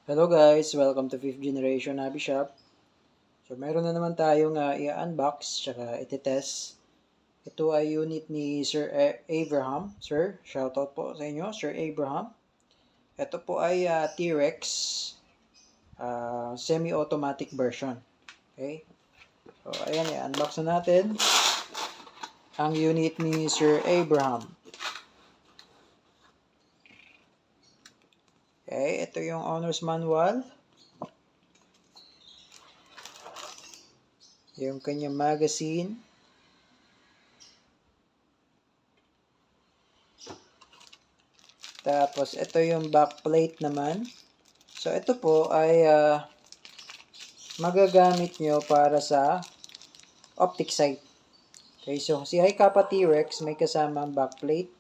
Hello guys, welcome to 5th generation Hobby Shop. So meron na naman tayong i-unbox tsaka iti-test. Ito ay unit ni Sir Abraham. Sir, shoutout po sa inyo, Sir Abraham. Ito po ay T-Rex semi-automatic version. Okay? So ayan, i-unbox na natin ang unit ni Sir Abraham. Okay, ito yung owner's manual. Yung kanyang magazine. Tapos, ito yung backplate naman. So, ito po ay magagamit nyo para sa optic sight. Okay, so si Hi-Kappa T-Rex may kasamang backplate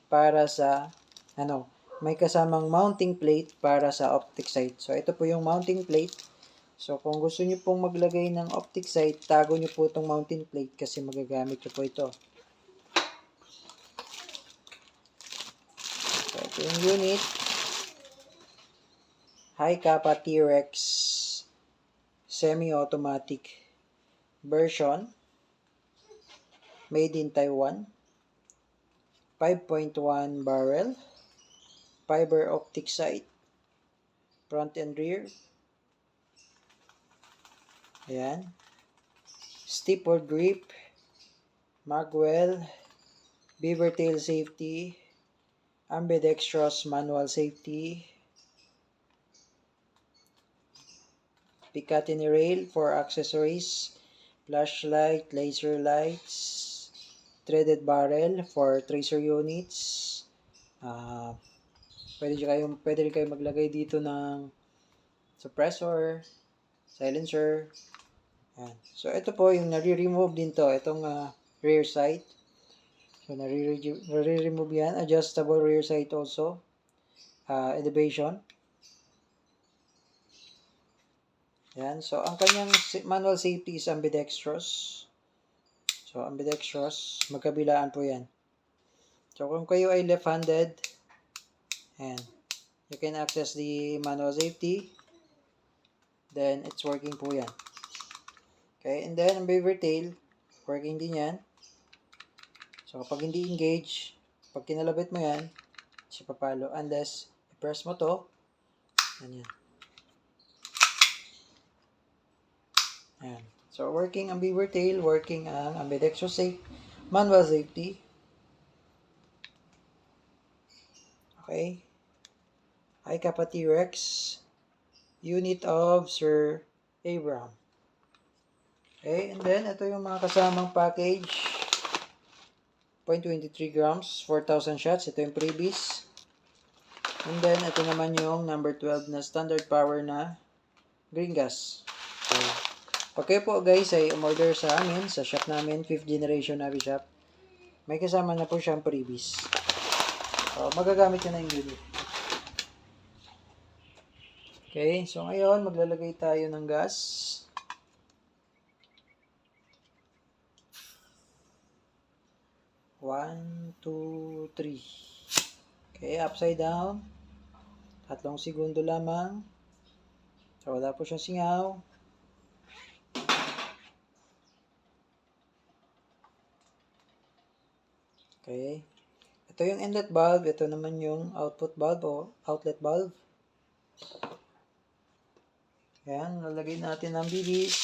para sa, may kasamang mounting plate para sa optic sight. So, ito po yung mounting plate. So, kung gusto nyo pong maglagay ng optic sight, tago nyo po itong mounting plate kasi magagamit nyo po ito. So, ito yung unit. Hi-Kappa T-Rex semi-automatic version. Made in Taiwan. 5.1 barrel. Fiber optic sight. Front and rear. Ayan. Stipple grip. Magwell. Beaver tail safety. Ambidextrous manual safety. Picatinny rail for accessories. Flashlight, laser lights. Threaded barrel for tracer units. Pwede rin kayo maglagay dito ng suppressor, silencer. Ayan. So, ito po yung nare-remove din to. Itong rear sight. So, nare-remove yan. Adjustable rear sight also. Elevation. Ayan. So, ang kanyang manual safety is ambidextrous. So, ambidextrous. Magkabilaan po yan. So, kung kayo ay left-handed, ayan, you can access the manual safety. Then, it's working po yan. Okay, and then, ang beaver tail, working din yan. So, kapag hindi engage, pag kinalabit mo yan, siya papalo. Unless, i-press mo to, yan. Ayan. So, working ang beaver tail, working ang ambidextrous manual safety. Okay. Hi-Kappa T-Rex, unit of Sir Abraham. Okay, and then, ito yung mga kasamang package. 0.23 grams, 4,000 shots. Ito yung freebies. And then, ito naman yung number 12 na standard power na green gas. So, pag kayo po guys ay umorder sa amin, sa shop namin, 5th generation Hobby Shop, may kasama na po siyang freebies. So, magagamit nyo na yung unit. Okay, so ngayon, maglalagay tayo ng gas. One, two, three. Okay, upside down. 3 segundo lamang. So, wala po siyang singaw. Okay. Ito yung inlet valve. Ito naman yung output valve o outlet valve. Ayan, lalagay natin ang bibis.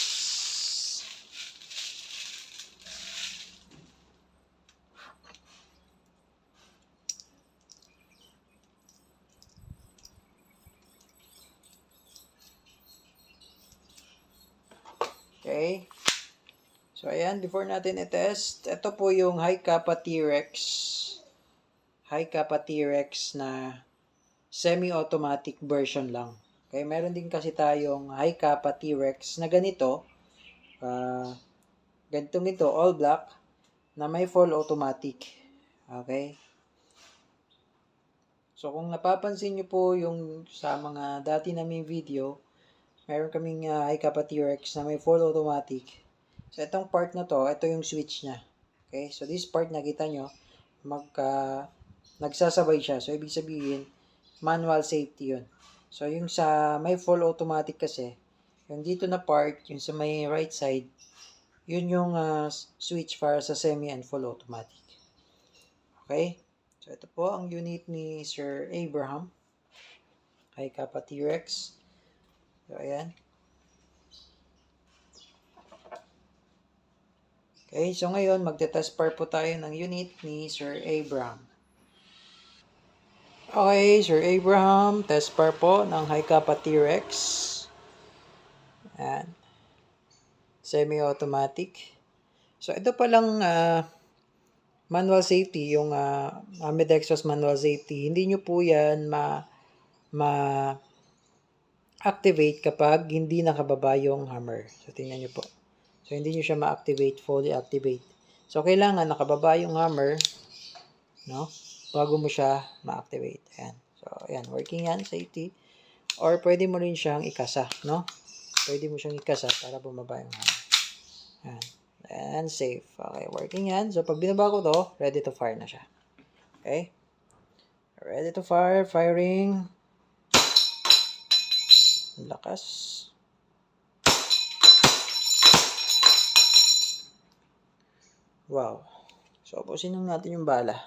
Okay. So, ayan, before natin i-test, ito po yung Hi-Kappa T-Rex. Hi-Kappa T-Rex na semi-automatic version lang. Okay, meron din kasi tayong Hi-Kappa T-Rex na ganito. Ganitong ito, all black, na may full automatic. Okay. So, kung napapansin nyo po yung sa mga dati naming video, meron kaming Hi-Kappa T-Rex na may full automatic. So, itong part na to, ito yung switch niya. Okay? So, this part nakita nyo, nagsasabay siya. So, ibig sabihin, manual safety yun. So, yung sa may full automatic kasi, yung dito na part, yung sa may right side, yun yung switch para sa semi and full automatic. Okay? So, ito po ang unit ni Sir Abraham. Kay Kappa T-Rex. So, ayan. Okay, so ngayon, magte-test par po tayo ng unit ni Sir Abraham. Okay, Sir Abraham, test par po ng High Kappa T-Rex. Ayan. Semi-automatic. So, ito palang manual safety, yung ambidextrous manual safety, hindi nyo po yan ma-activate kapag hindi nakababa yung hammer. So, tingnan nyo po. So, hindi nyo siya ma-activate, fully activate. So, kailangan nakababa yung hammer, no? Bago mo siya ma-activate. Ayan. So, ayan. Working yan, safety. Or, pwede mo rin siyang ikasa, no? Pwede mo siyang ikasa para bumaba yung hammer. Ayan. And safe. Okay, working yan. So, pag binaba ko to, ready to fire na siya. Okay? Ready to fire. Firing. Lakas. Wow. So, ubusin natin yung bala.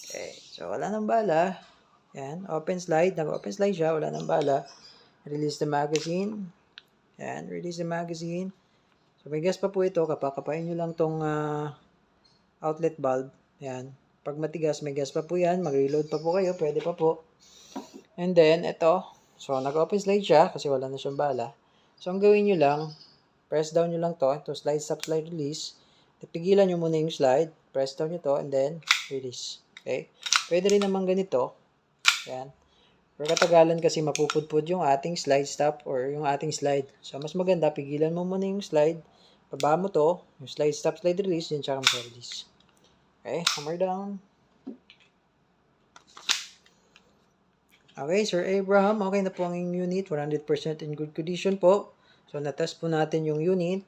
Okay. So, wala nang bala. Yan. Open slide. Nag-open slide siya. Wala nang bala. Release the magazine. Yan. Release the magazine. So, may gas pa po ito. Kapakapain nyo lang tong outlet bulb. Yan. Pag matigas, may gas pa po yan. Mag-reload pa po kayo. Pwede pa po. And then, ito. So, nag-open slide siya kasi wala na siyang bala. So, ang gawin nyo lang, press down nyo lang to. Ito, slide, stop, slide, release. Pigilan nyo muna yung slide. Press down nyo to and then release. Okay? Pwede rin naman ganito. Yan. Pero katagalan kasi mapupudpud yung ating slide stop or yung ating slide. So, mas maganda, pigilan mo muna yung slide. Baba mo to, yung slide stop, slide release, yun tsaka mo release. Okay, hammer down. Okay, Sir Abraham, okay na po ang unit. 100% in good condition po. So, na-test po natin yung unit.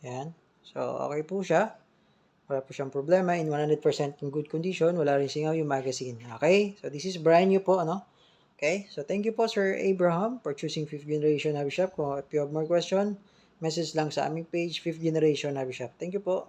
Ayan. So, okay po siya. Wala po siyang problema. In 100% in good condition. Wala rin singaw yung magazine. Okay? So, this is brand new po, ano? Okay, so thank you po Sir Abraham for choosing 5th Generation Hobby Shop. Kung if you have more question, message lang sa aming page 5th Generation Hobby Shop. Thank you po.